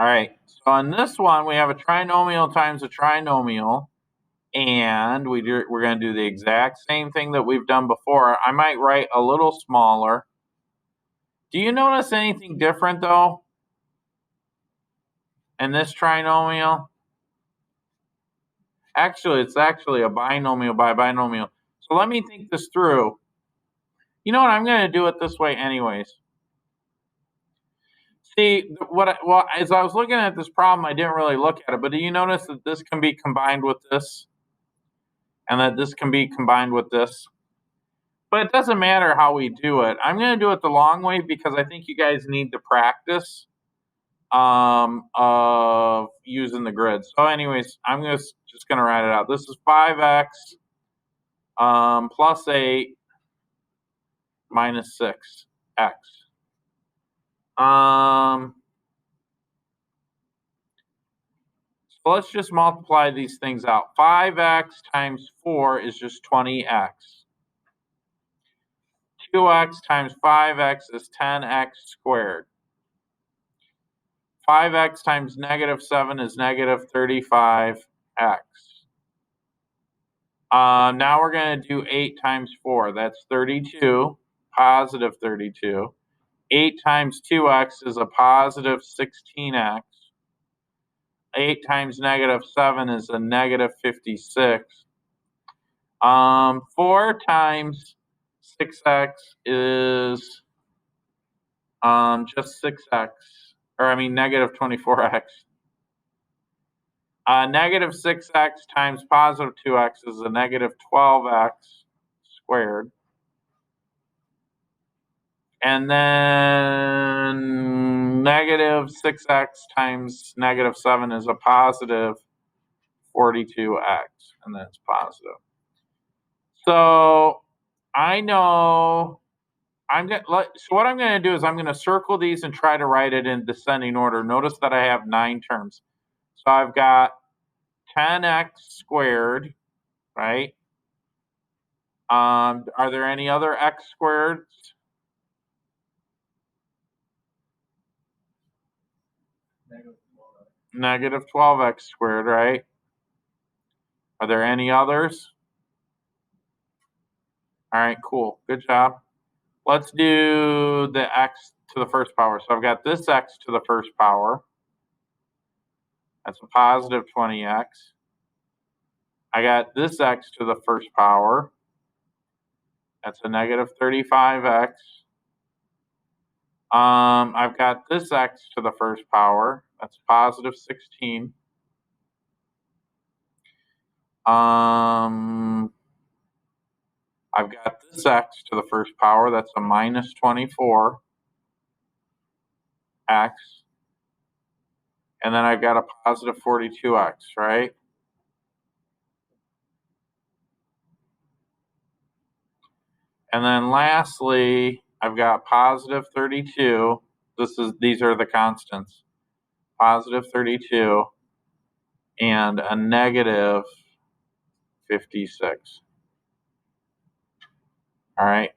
All right, so on this one, we have a trinomial times a trinomial, and we're going to do the exact same thing that we've done before. I might write a little smaller. Do you notice anything different, though, in this trinomial? Actually, it's actually a binomial by binomial. So let me think this through. You know what? I'm going to do it this way anyways. See, well, as I was looking at this problem, I didn't really look at it, but do you notice that this can be combined with this? And that this can be combined with this? But it doesn't matter how we do it. I'm going to do it the long way because I think you guys need to practice of using the grid. So anyways, I'm just going to write it out. This is 5x plus 8 minus 6x. So let's just multiply these things out. 5x times 4 is just 20x. 2x times 5x is 10x squared. 5x times negative 7 is negative 35x. Now we're going to do 8 times 4. That's 32, positive 32. 8 times 2x is a positive 16x. 8 times negative 7 is a negative 56. 4 times 6x is just 6x, or I mean negative 24x. Negative 6x times positive 2x is a negative 12x squared. And then negative 6x times negative 7 is a positive 42x, and that's positive. So I know so what I'm going to do is I'm going to circle these and try to write it in descending order. Notice that I have 9 terms. So I've got 10x squared, right? Are there any other x squareds? Negative 12x squared, right? Are there any others? All right, cool. Good job. Let's do the x to the first power. So I've got this x to the first power. That's a positive 20x. I got this x to the first power. That's a negative 35x. I've got this x to the first power. That's positive 16. I've got this x to the first power. That's a minus 24x. And then I've got a positive 42x, right? And then lastly, I've got positive 32. These are the constants. Positive 32 and a negative 56. All right.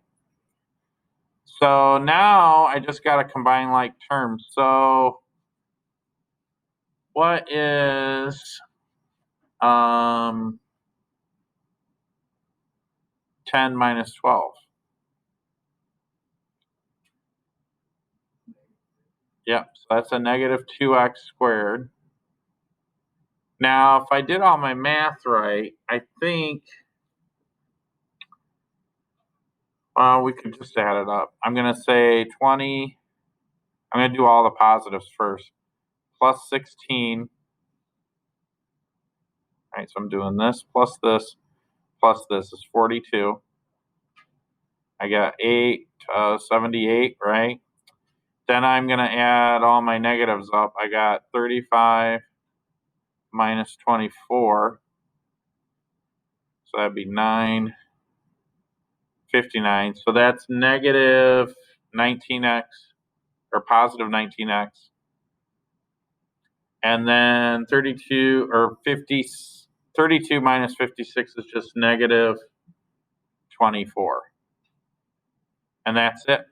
So now I just got to combine like terms. So what is 10 minus 12? Yep, so that's a negative 2x squared. Now, if I did all my math right, I think we could just add it up. I'm going to say 20. I'm going to do all the positives first. Plus 16. All right, so I'm doing this plus this is 42. I got 78, right? Then I'm going to add all my negatives up. I got 35 minus 24. So that'd be 959. So that's negative 19x or positive 19x. And then 32 minus 56 is just negative 24. And that's it.